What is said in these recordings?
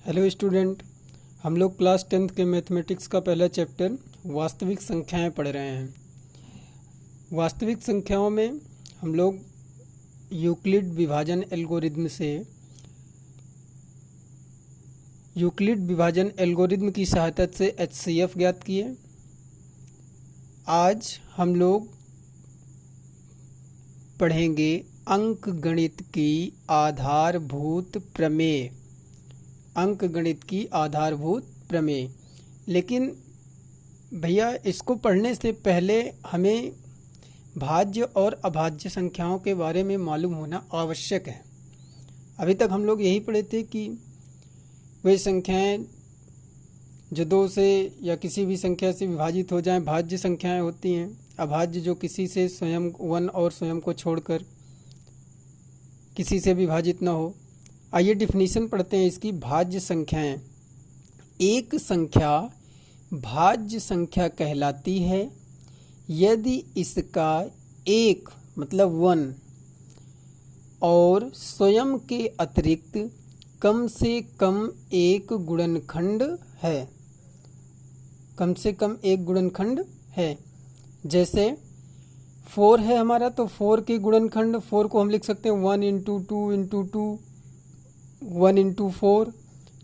Hello student, हम लोग class 10th के मैथमेटिक्स का पहला चैप्टर वास्तविक संख्याएं पढ़ रहे हैं। वास्तविक संख्याओं में हम लोग यूक्लिड विभाजन एल्गोरिदम की सहायता से HCF ज्ञात किए। आज हम लोग पढ़ेंगे अंकगणित की आधारभूत प्रमेय। लेकिन भैया, इसको पढ़ने से पहले हमें भाज्य और अभाज्य संख्याओं के बारे में मालूम होना आवश्यक है। अभी तक हम लोग यही पढ़े थे कि वे संख्याएं जो दो से या किसी भी संख्या से विभाजित हो जाएं भाज्य संख्याएं होती हैं। अभाज्य जो किसी से स्वयं वन और स्वयं को छोड़कर किसी से विभाजित न हो। आइए डिफिनीशन पढ़ते हैं इसकी। भाज्य संख्याएं, एक संख्या भाज्य संख्या कहलाती है यदि इसका एक मतलब वन और स्वयं के अतिरिक्त कम से कम एक गुणनखंड है। जैसे 4 है हमारा, तो 4 के गुणनखंड 4 को हम लिख सकते हैं 1 इंटू 2 इंटू 2 1 इंटू 4।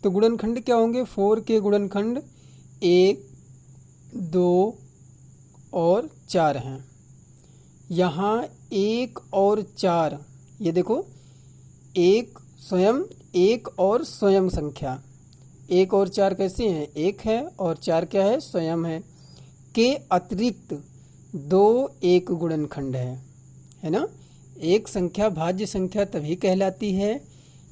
तो गुणनखंड क्या होंगे? 4 के गुणनखंड 1, 2 और 4 हैं। यहाँ 1 और 4, ये देखो, एक और स्वयं संख्या 1 और 4 कैसे हैं? 1 है और 4 क्या है? स्वयं है। के अतिरिक्त 2 एक गुणनखंड है ना। एक संख्या भाज्य संख्या तभी कहलाती है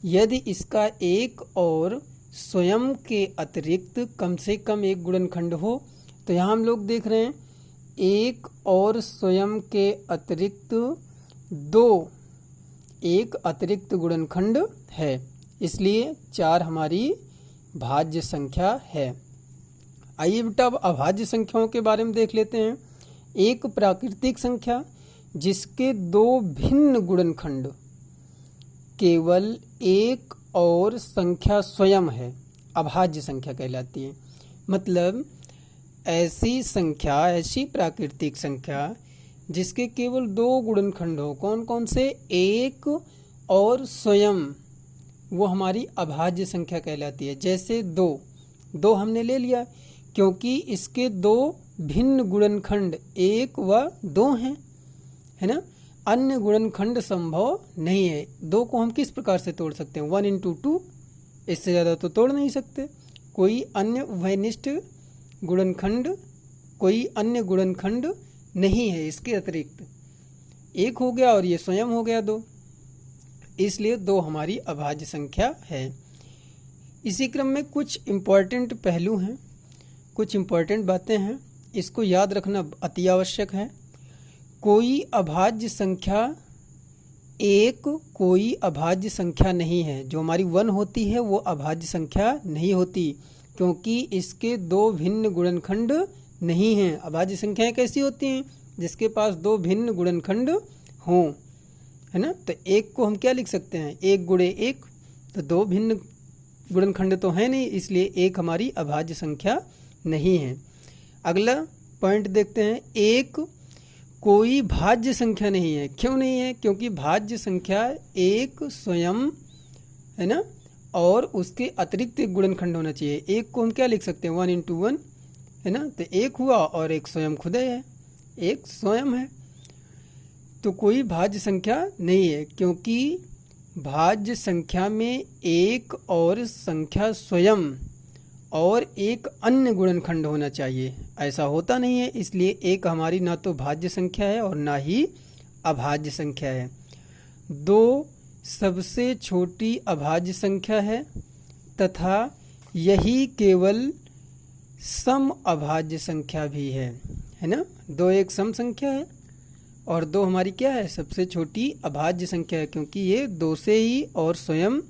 यदि इसका एक और स्वयं के अतिरिक्त कम से कम एक गुणनखंड हो। तो यहाँ हम लोग देख रहे हैं एक और स्वयं के अतिरिक्त 2 एक अतिरिक्त गुणनखंड है, इसलिए 4 हमारी भाज्य संख्या है। आइए बेटा, अब अभाज्य संख्याओं के बारे में देख लेते हैं। एक प्राकृतिक संख्या जिसके 2 भिन्न गुणनखंड केवल एक और संख्या स्वयं है, अभाज्य संख्या कहलाती है। मतलब ऐसी प्राकृतिक संख्या जिसके केवल 2 गुणनखंड हो। कौन कौन से? एक और स्वयं, वो हमारी अभाज्य संख्या कहलाती है। जैसे 2 हमने ले लिया क्योंकि इसके 2 भिन्न गुणनखंड 1 व 2 हैं, है ना। अन्य गुणनखंड संभव नहीं है। 2 को हम किस प्रकार से तोड़ सकते हैं? 1 इंटू 2, इससे ज़्यादा तो तोड़ नहीं सकते। कोई अन्य उभयनिष्ठ गुणनखंड, कोई अन्य गुणनखंड नहीं है इसके अतिरिक्त। 1 हो गया और ये स्वयं हो गया 2, इसलिए 2 हमारी अभाज्य संख्या है। इसी क्रम में कुछ इम्पॉर्टेंट पहलू हैं, कुछ इम्पॉर्टेंट बातें हैं, इसको याद रखना अति आवश्यक है। कोई अभाज्य संख्या कोई अभाज्य संख्या नहीं है। जो हमारी 1 होती है वो अभाज्य संख्या नहीं होती क्योंकि इसके 2 भिन्न गुणनखंड नहीं हैं। अभाज्य संख्याएं कैसी होती हैं? जिसके पास 2 भिन्न गुणनखंड हों, है ना। तो 1 को हम क्या लिख सकते हैं? 1 गुणे 1, तो 2 भिन्न गुणनखंड तो है नहीं, इसलिए 1 हमारी अभाज्य संख्या नहीं है। अगला पॉइंट देखते हैं। 1 कोई भाज्य संख्या नहीं है। क्यों नहीं है? क्योंकि भाज्य संख्या 1 स्वयं, है ना, और उसके अतिरिक्त एक गुणनखंड होना चाहिए। 1 को हम क्या लिख सकते हैं? 1 इंटू 1, है ना। तो 1 हुआ और 1 स्वयं खुद है, 1 स्वयं है। तो कोई भाज्य संख्या नहीं है क्योंकि भाज्य संख्या में 1 और संख्या स्वयं और एक अन्य गुणनखंड होना चाहिए। ऐसा होता नहीं है, इसलिए 1 हमारी ना तो भाज्य संख्या है और ना ही अभाज्य संख्या है। 2 सबसे छोटी अभाज्य संख्या है तथा यही केवल सम अभाज्य संख्या भी है ना। 2 एक सम संख्या है और 2 हमारी क्या है? सबसे छोटी अभाज्य संख्या है क्योंकि ये 2 से ही और स्वयं,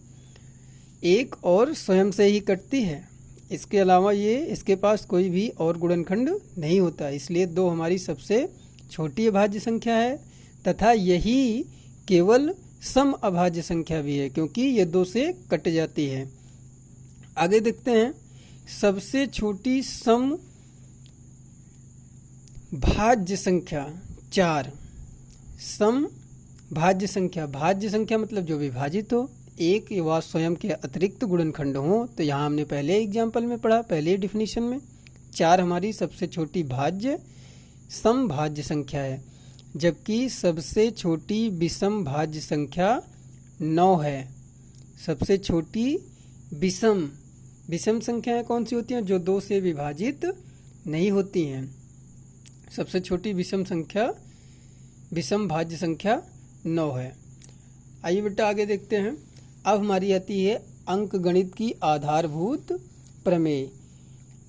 1 और स्वयं से ही कटती है। इसके अलावा ये इसके पास कोई भी और गुणनखंड नहीं होता, इसलिए 2 हमारी सबसे छोटी अभाज्य संख्या है तथा यही केवल सम अभाज्य संख्या भी है क्योंकि ये 2 से कट जाती है। आगे देखते हैं, सबसे छोटी सम भाज्य संख्या 4। सम भाज्य संख्या मतलब जो विभाजित हो, एक व स्वयं के अतिरिक्त गुणनखंड हो। तो यहाँ हमने पहले एग्जाम्पल में पढ़ा, पहले डिफिनीशन में, 4 हमारी सबसे छोटी भाज्य सम भाज्य संख्या है, जबकि सबसे छोटी विषम भाज्य संख्या 9 है। सबसे छोटी विषम संख्याएं कौन सी होती हैं? जो 2 से विभाजित नहीं होती हैं। सबसे छोटी विषम भाज्य संख्या 9 है। आइए बेटा आगे देखते हैं। अब हमारी आती है अंकगणित की आधारभूत प्रमेय।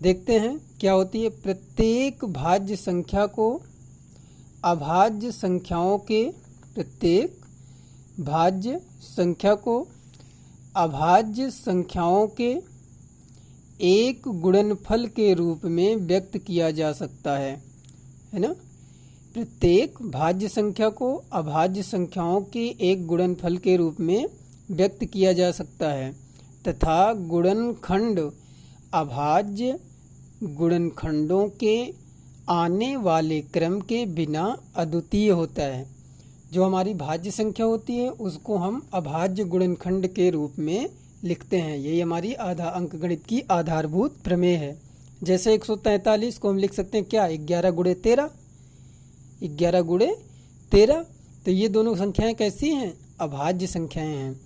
देखते हैं क्या होती है। प्रत्येक भाज्य संख्या को अभाज्य संख्याओं के अभाज्य संख्याओं के एक गुणनफल के रूप में व्यक्त किया जा सकता है ना। प्रत्येक भाज्य संख्या को अभाज्य संख्याओं के एक गुणनफल के रूप में व्यक्त किया जा सकता है तथा गुणनखंड अभाज्य गुणनखंडों के आने वाले क्रम के बिना अद्वितीय होता है। जो हमारी भाज्य संख्या होती है उसको हम अभाज्य गुणनखंड के रूप में लिखते हैं। यही हमारी अंकगणित की आधारभूत प्रमेय है। जैसे 143 को हम लिख सकते हैं क्या? 11 गुणे 13। 11 गुणे 13। तो ये दोनों संख्याएं कैसी हैं? अभाज्य संख्याएं हैं।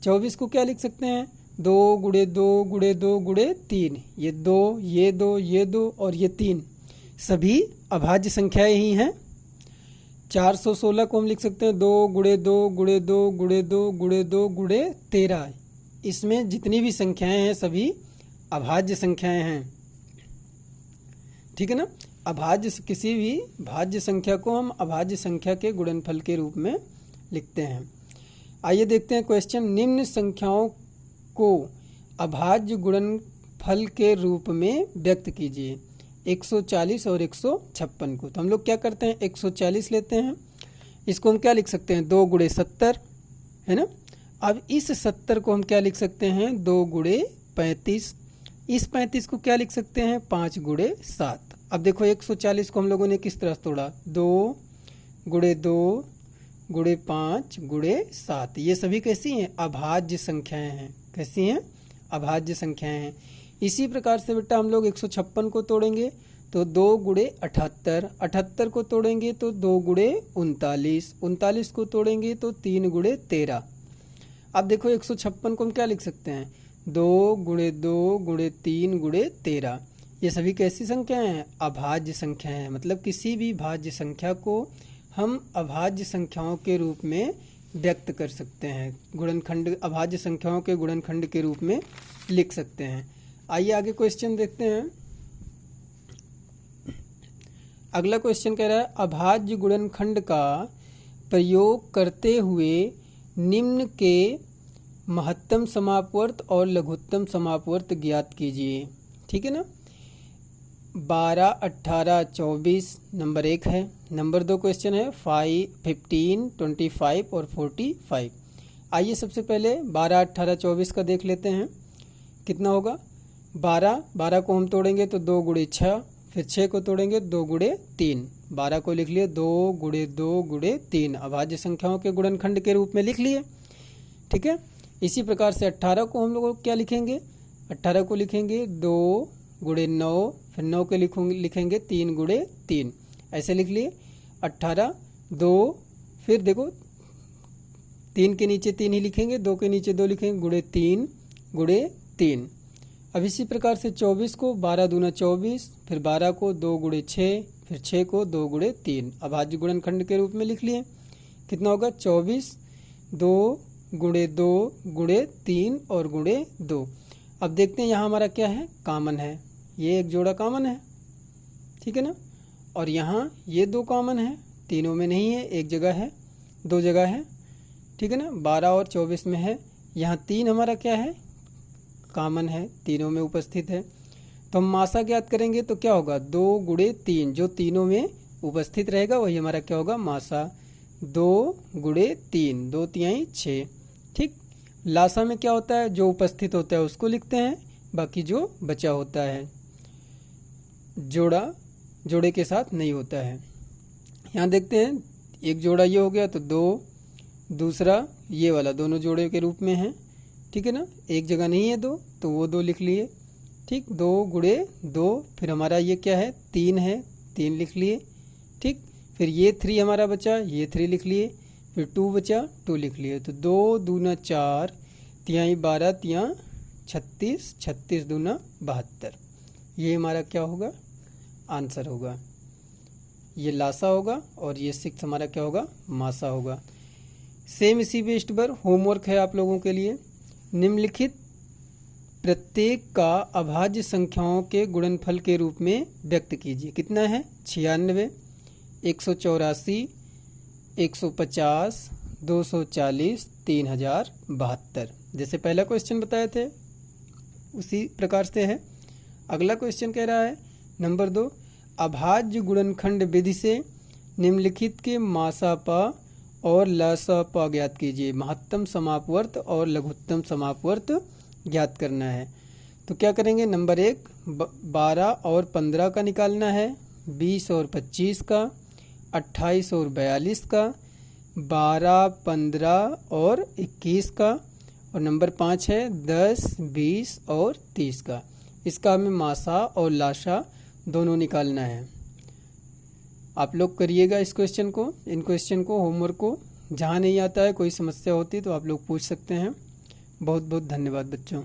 24 को क्या लिख सकते हैं? 2 गुणे 2 गुणे 2 गुणे 3। ये 2, ये 2, ये 2 और ये 3 सभी अभाज्य संख्याएं ही हैं। 416 को हम लिख सकते हैं 2 गुणे 2 गुणे 2 गुणे 2 गुणे 2 गुणे 13। इसमें जितनी भी संख्याएं हैं सभी अभाज्य संख्याएं हैं। ठीक है ना। किसी भी भाज्य संख्या को हम अभाज्य संख्या के गुणनफल के रूप में लिखते हैं। आइए देखते हैं क्वेश्चन। निम्न संख्याओं को अभाज्य गुणनफल के रूप में व्यक्त कीजिए। 140 और 156 को। तो हम लोग क्या करते हैं? 140 लेते हैं। इसको हम क्या लिख सकते हैं? 2 गुणे 70 है ना। अब इस 70 को हम क्या लिख सकते हैं? 2 गुणे 35। इस 35 को क्या लिख सकते हैं? 5 गुणे 7। अब देखो 140 को हम लोगों ने किस तरह तोड़ा? 2 गुणे 2 गुणे 5 गुणे 7। ये सभी कैसी हैं? अभाज्य संख्याएं हैं। कैसी हैं? अभाज्य संख्याएं हैं। इसी प्रकार से बेटा हम लोग 156 को तोड़ेंगे तो 2 गुणे 78। 78 को तोड़ेंगे तो 2 गुणे 39। 39 को तोड़ेंगे तो 3 गुणे 13। अब देखो 156 को हम क्या लिख सकते हैं? 2 गुणे 2 गुणे 3 गुणे 13। ये सभी कैसी संख्याएं हैं? अभाज्य संख्याएं हैं। मतलब किसी भी भाज्य संख्या को हम अभाज्य संख्याओं के रूप में व्यक्त कर सकते हैं। गुणनखंड अभाज्य संख्याओं के गुणनखंड के रूप में लिख सकते हैं। आइए आगे क्वेश्चन देखते हैं। अगला क्वेश्चन कह रहा है अभाज्य गुणनखंड का प्रयोग करते हुए निम्न के महत्तम समापवर्त और लघुत्तम समापवर्त ज्ञात कीजिए। ठीक है ना। 12, 18, 24 नंबर 1 है। नंबर 2 क्वेश्चन है 5, 15, 25 और 45। आइए सबसे पहले 12, 18, 24 का देख लेते हैं। कितना होगा? 12 को हम तोड़ेंगे तो 2 गुणे 6, फिर 6 को तोड़ेंगे 2 गुणे 3। 12 को लिख लिए 2 गुणे 2 गुणे 3। अभाज्य संख्याओं के गुणनखंड के रूप में लिख लिए। ठीक है। इसी प्रकार से 18 को हम लोग क्या लिखेंगे? 18 को लिखेंगे 2 गुणे 9, फिर 9 के लिखेंगे 3 गुणे 3। ऐसे लिख लिए 18 2, फिर देखो 3 के नीचे 3 ही लिखेंगे, 2 के नीचे 2 लिखेंगे, गुणे 3 गुणे 3। अब इसी प्रकार से 24 को 12 दूना 24, फिर 12 को 2 गुणे 6, फिर 6 को 2 गुणे 3। अभाज्य गुणनखंड के रूप में लिख लिए। कितना होगा? 24 2 गुणे 2 गुणे 3 और गुणे 2। अब देखते हैं यहाँ हमारा क्या है? कॉमन है। ये एक जोड़ा कॉमन है। ठीक है ना। और यहाँ ये 2 कॉमन है। तीनों में नहीं है, एक जगह है, 2 जगह है। ठीक है ना। 12 और 24 में है। यहाँ 3 हमारा क्या है? कॉमन है, तीनों में उपस्थित है। तो हम मासा ज्ञात करेंगे तो क्या होगा? 2 गुणे 3। जो तीनों में उपस्थित रहेगा वही हमारा क्या होगा? मासा। 2 गुणे 3, 2 तिहाई 6। ठीक। लासा में क्या होता है? जो उपस्थित होता है उसको लिखते हैं। बाकी जो बचा होता है जोड़े के साथ नहीं होता है। यहाँ देखते हैं, एक जोड़ा ये हो गया तो 2, दूसरा ये वाला दोनों जोड़े के रूप में है, ठीक है ना। एक जगह नहीं है 2 तो वो 2 लिख लिए, ठीक। 2 गुणे 2, फिर हमारा ये क्या है 3 है, 3 लिख लिए, ठीक। फिर ये 3 हमारा बचा, ये 3 लिख लिए, फिर 2 बचा, 2 लिख लिए। तो 2 दूना 4, 3 12, 3 36, 36 दूना 72। ये हमारा क्या होगा, आंसर होगा। ये लासा होगा और ये 6 हमारा क्या होगा, मासा होगा। सेम इसी बेस्ड पर होमवर्क है आप लोगों के लिए। निम्नलिखित प्रत्येक का अभाज्य संख्याओं के गुणनफल के रूप में व्यक्त कीजिए। कितना है, 96, 184, 150, 240, 3072। जैसे पहला क्वेश्चन बताए थे उसी प्रकार से है। अगला क्वेश्चन कह रहा है नंबर 2, अभाज्य गुणनखंड विधि से निम्नलिखित के मासापा और लसापा ज्ञात कीजिए। महत्तम समापवर्त और लघुत्तम समापवर्त ज्ञात करना है। तो क्या करेंगे, नंबर 1 12 और 15 का निकालना है, 20 और 25 का, 28 और 42 का, 12, 15 और 21 का, और नंबर 5 है 10, 20 और 30 का। इसका हमें मासा और लाशा दोनों निकालना है। आप लोग करिएगा इस क्वेश्चन को, इन क्वेश्चन को, होमवर्क को। जहाँ नहीं आता है, कोई समस्या होती है तो आप लोग पूछ सकते हैं। बहुत बहुत धन्यवाद बच्चों।